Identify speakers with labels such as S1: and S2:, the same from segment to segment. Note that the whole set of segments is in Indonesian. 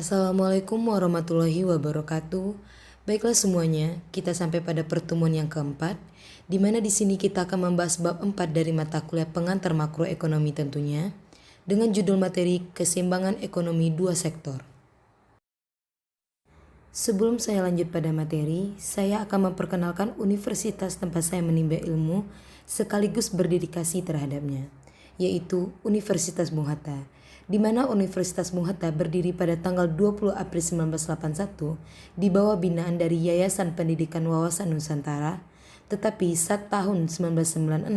S1: Assalamualaikum warahmatullahi wabarakatuh. Baiklah semuanya, kita sampai pada pertemuan yang keempat, di mana di sini kita akan membahas bab 4 dari mata kuliah pengantar makroekonomi tentunya, dengan judul materi keseimbangan ekonomi dua sektor. Sebelum saya lanjut pada materi, saya akan memperkenalkan universitas tempat saya menimba ilmu sekaligus berdedikasi terhadapnya, yaitu Universitas Bung Hatta, di mana Universitas Bung Hatta berdiri pada tanggal 20 April 1981 di bawah binaan dari Yayasan Pendidikan Wawasan Nusantara, tetapi saat tahun 1996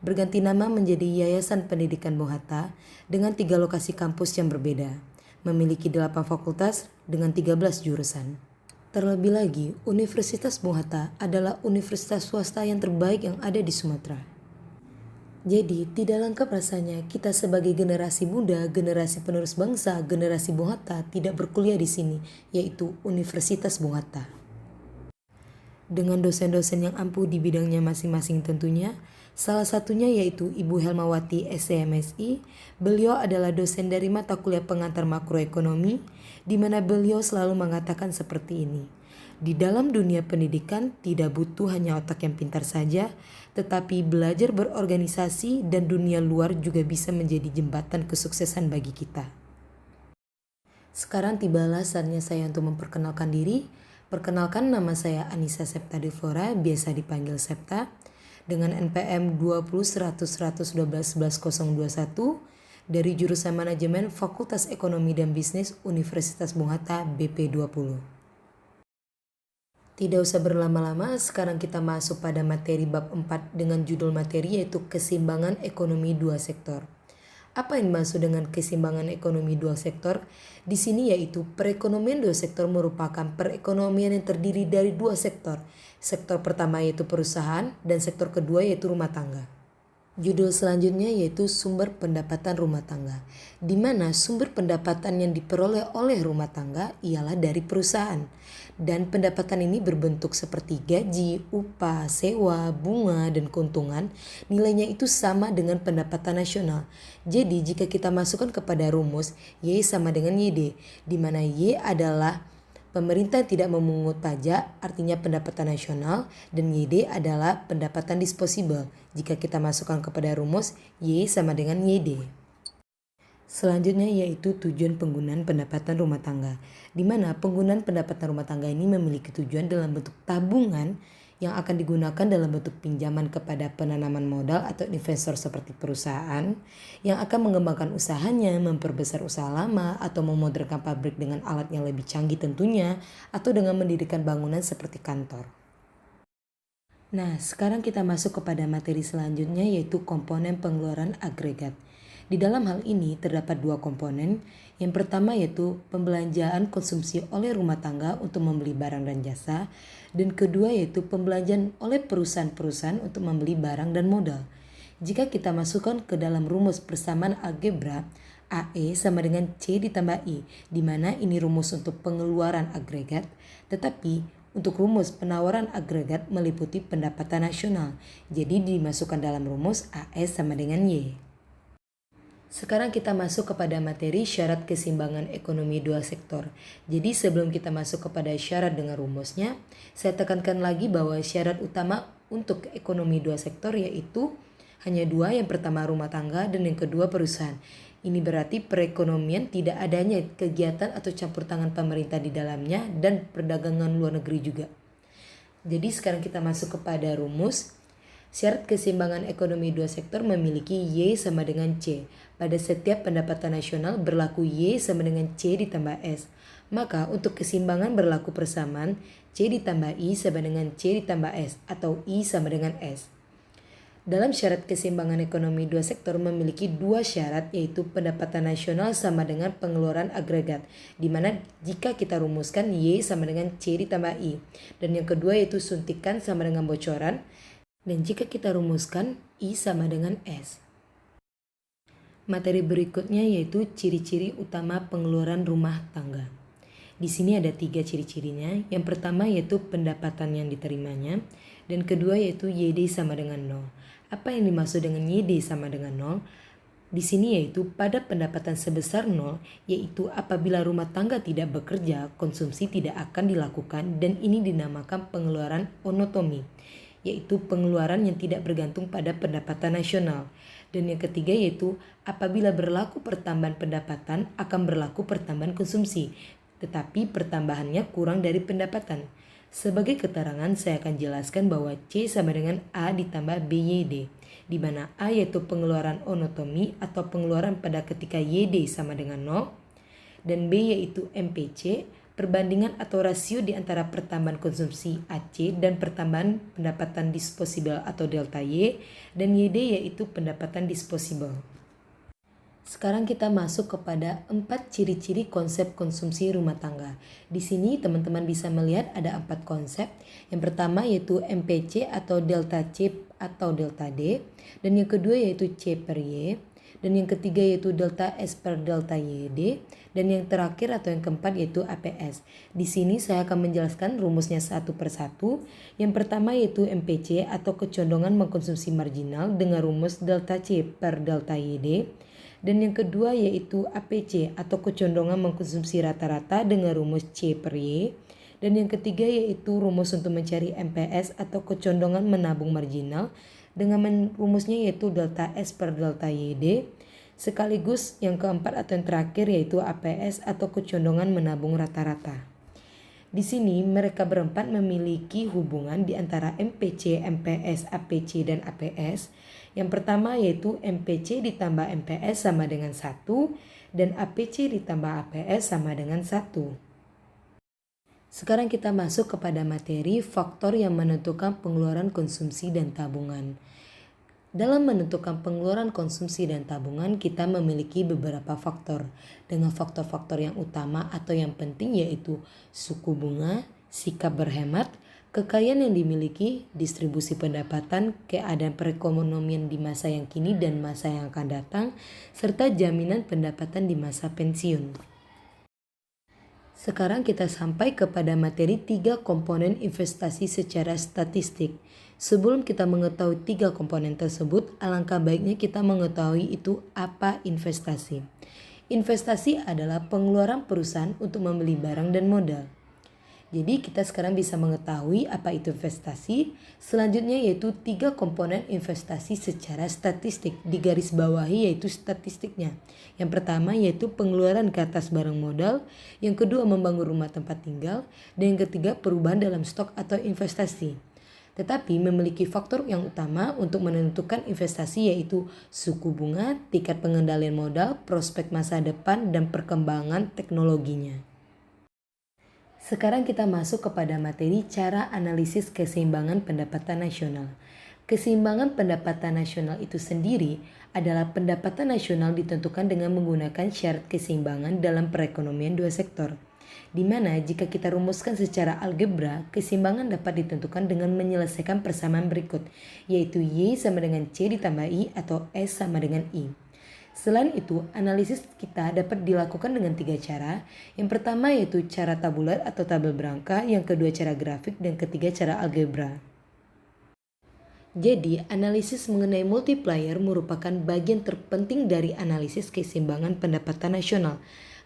S1: berganti nama menjadi Yayasan Pendidikan Bung Hatta dengan 3 lokasi kampus yang berbeda, memiliki 8 fakultas dengan 13 jurusan. Terlebih lagi, Universitas Bung Hatta adalah universitas swasta yang terbaik yang ada di Sumatera. Jadi, tidak lengkap rasanya kita sebagai generasi muda, generasi penerus bangsa, generasi Bung Hatta tidak berkuliah di sini, yaitu Universitas Bung Hatta. Dengan dosen-dosen yang ampuh di bidangnya masing-masing tentunya, salah satunya yaitu Ibu Helmawati SCMSI. Beliau adalah dosen dari mata kuliah pengantar makroekonomi, di mana beliau selalu mengatakan seperti ini. Di dalam dunia pendidikan tidak butuh hanya otak yang pintar saja, tetapi belajar berorganisasi dan dunia luar juga bisa menjadi jembatan kesuksesan bagi kita. Sekarang tibalah saatnya saya untuk memperkenalkan diri. Perkenalkan, nama saya Anissa Septa Devora, biasa dipanggil Septa, dengan NPM 20.100.112.11.021 dari jurusan Manajemen Fakultas Ekonomi dan Bisnis Universitas Bung Hatta BP20. Tidak usah berlama-lama, sekarang kita masuk pada materi bab 4 dengan judul materi yaitu keseimbangan ekonomi dua sektor. Apa yang dimaksud dengan keseimbangan ekonomi dua sektor? Di sini yaitu perekonomian dua sektor merupakan perekonomian yang terdiri dari dua sektor. Sektor pertama yaitu perusahaan dan sektor kedua yaitu rumah tangga. Judul selanjutnya yaitu sumber pendapatan rumah tangga, di mana sumber pendapatan yang diperoleh oleh rumah tangga ialah dari perusahaan. Dan pendapatan ini berbentuk seperti gaji, upah, sewa, bunga, dan keuntungan. Nilainya itu sama dengan pendapatan nasional. Jadi jika kita masukkan kepada rumus, Y sama dengan YD, di mana Y adalah pemerintah tidak memungut pajak, artinya pendapatan nasional, dan YD adalah pendapatan disposable. Jika kita masukkan kepada rumus, Y sama dengan YD. Selanjutnya yaitu tujuan penggunaan pendapatan rumah tangga, di mana penggunaan pendapatan rumah tangga ini memiliki tujuan dalam bentuk tabungan yang akan digunakan dalam bentuk pinjaman kepada penanaman modal atau investor seperti perusahaan yang akan mengembangkan usahanya, memperbesar usaha lama, atau memodernkan pabrik dengan alat yang lebih canggih tentunya, atau dengan mendirikan bangunan seperti kantor. Nah, sekarang kita masuk kepada materi selanjutnya yaitu komponen pengeluaran agregat. Di dalam hal ini terdapat dua komponen. Yang pertama yaitu pembelanjaan konsumsi oleh rumah tangga untuk membeli barang dan jasa, dan kedua yaitu pembelanjaan oleh perusahaan-perusahaan untuk membeli barang dan modal. Jika kita masukkan ke dalam rumus persamaan algebra, AE sama dengan C ditambah I, di mana ini rumus untuk pengeluaran agregat, tetapi untuk rumus penawaran agregat meliputi pendapatan nasional. Jadi dimasukkan dalam rumus AS sama dengan Y. Sekarang kita masuk kepada materi syarat keseimbangan ekonomi dua sektor. Jadi sebelum kita masuk kepada syarat dengan rumusnya, saya tekankan lagi bahwa syarat utama untuk ekonomi dua sektor yaitu hanya dua, yang pertama rumah tangga dan yang kedua perusahaan. Ini berarti perekonomian tidak adanya kegiatan atau campur tangan pemerintah di dalamnya dan perdagangan luar negeri juga. Jadi sekarang kita masuk kepada rumus. Syarat keseimbangan ekonomi dua sektor memiliki Y sama dengan C. Pada setiap pendapatan nasional berlaku Y sama dengan C ditambah S. Maka untuk keseimbangan berlaku persamaan C ditambah I sama dengan C ditambah S atau I sama dengan S. Dalam syarat keseimbangan ekonomi dua sektor memiliki dua syarat yaitu pendapatan nasional sama dengan pengeluaran agregat, di mana jika kita rumuskan Y sama dengan C ditambah I, dan yang kedua yaitu suntikan sama dengan bocoran, dan jika kita rumuskan I sama dengan S. Materi berikutnya yaitu ciri-ciri utama pengeluaran rumah tangga. Di sini ada 3 ciri-cirinya. Yang pertama yaitu pendapatan yang diterimanya, dan kedua yaitu YD sama dengan 0. Apa yang dimaksud dengan YD sama dengan 0? Di sini yaitu pada pendapatan sebesar nol, yaitu apabila rumah tangga tidak bekerja, konsumsi tidak akan dilakukan dan ini dinamakan pengeluaran onotomi, yaitu pengeluaran yang tidak bergantung pada pendapatan nasional. Dan yang ketiga yaitu apabila berlaku pertambahan pendapatan akan berlaku pertambahan konsumsi, tetapi pertambahannya kurang dari pendapatan. Sebagai keterangan saya akan jelaskan bahwa C sama dengan A ditambah BYD, di mana A yaitu pengeluaran onotomi atau pengeluaran pada ketika YD sama dengan 0, dan B yaitu MPC, perbandingan atau rasio di antara pertambahan konsumsi AC dan pertambahan pendapatan disposable atau delta Y, dan YD yaitu pendapatan disposable. Sekarang kita masuk kepada 4 ciri-ciri konsep konsumsi rumah tangga. Di sini teman-teman bisa melihat ada 4 konsep. Yang pertama yaitu MPC atau delta C atau delta D. Dan yang kedua yaitu C per Y. Dan yang ketiga yaitu delta S per delta YD. Dan yang terakhir atau yang keempat yaitu APS. Di sini saya akan menjelaskan rumusnya satu per satu. Yang pertama yaitu MPC atau kecondongan mengkonsumsi marginal dengan rumus delta C per delta YD. Dan yang kedua yaitu APC atau kecondongan mengkonsumsi rata-rata dengan rumus C per Y. Dan yang ketiga yaitu rumus untuk mencari MPS atau kecondongan menabung marginal dengan rumusnya yaitu delta S per delta YD. Sekaligus yang keempat atau yang terakhir yaitu APS atau kecondongan menabung rata-rata. Di sini mereka berempat memiliki hubungan di antara MPC, MPS, APC, dan APS. Yang pertama yaitu MPC ditambah MPS sama dengan 1 dan APC ditambah APS sama dengan 1. Sekarang kita masuk kepada materi faktor yang menentukan pengeluaran konsumsi dan tabungan. Dalam menentukan pengeluaran konsumsi dan tabungan, kita memiliki beberapa faktor. Dengan faktor-faktor yang utama atau yang penting yaitu suku bunga, sikap berhemat, kekayaan yang dimiliki, distribusi pendapatan, keadaan perekonomian di masa yang kini dan masa yang akan datang, serta jaminan pendapatan di masa pensiun. Sekarang kita sampai kepada materi 3 komponen investasi secara statistik. Sebelum kita mengetahui 3 komponen tersebut, alangkah baiknya kita mengetahui itu apa investasi. Investasi adalah pengeluaran perusahaan untuk membeli barang dan modal. Jadi kita sekarang bisa mengetahui apa itu investasi. Selanjutnya yaitu 3 komponen investasi secara statistik. Di garis bawahi yaitu statistiknya. Yang pertama yaitu pengeluaran ke atas barang modal. Yang kedua membangun rumah tempat tinggal. Dan yang ketiga perubahan dalam stok atau investasi. Tetapi memiliki faktor yang utama untuk menentukan investasi yaitu suku bunga, tingkat pengendalian modal, prospek masa depan, dan perkembangan teknologinya. Sekarang kita masuk kepada materi cara analisis keseimbangan pendapatan nasional. Keseimbangan pendapatan nasional itu sendiri adalah pendapatan nasional ditentukan dengan menggunakan syarat keseimbangan dalam perekonomian dua sektor. Di mana jika kita rumuskan secara algebra, keseimbangan dapat ditentukan dengan menyelesaikan persamaan berikut, yaitu Y sama dengan C ditambah I atau S sama dengan I. Selain itu, analisis kita dapat dilakukan dengan 3 cara. Yang pertama yaitu cara tabular atau tabel berangka, yang kedua cara grafik, dan ketiga cara algebra. Jadi, analisis mengenai multiplier merupakan bagian terpenting dari analisis keseimbangan pendapatan nasional.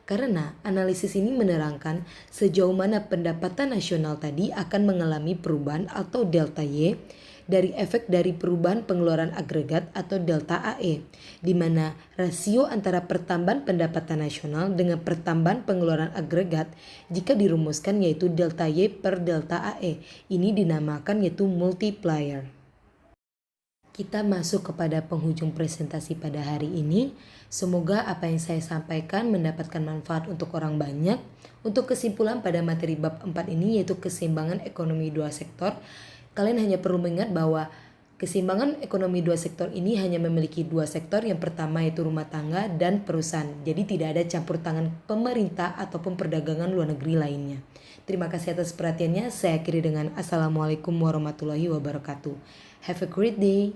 S1: Karena analisis ini menerangkan sejauh mana pendapatan nasional tadi akan mengalami perubahan atau delta Y dari efek dari perubahan pengeluaran agregat atau delta AE, di mana rasio antara pertambahan pendapatan nasional dengan pertambahan pengeluaran agregat jika dirumuskan yaitu delta Y per delta AE. Ini dinamakan yaitu multiplier. Kita masuk kepada penghujung presentasi pada hari ini. Semoga apa yang saya sampaikan mendapatkan manfaat untuk orang banyak. Untuk kesimpulan pada materi bab 4 ini yaitu keseimbangan ekonomi dua sektor. Kalian hanya perlu mengingat bahwa keseimbangan ekonomi dua sektor ini hanya memiliki 2 sektor. Yang pertama yaitu rumah tangga dan perusahaan. Jadi tidak ada campur tangan pemerintah ataupun perdagangan luar negeri lainnya. Terima kasih atas perhatiannya. Saya akhiri dengan Assalamualaikum warahmatullahi wabarakatuh. Have a great day.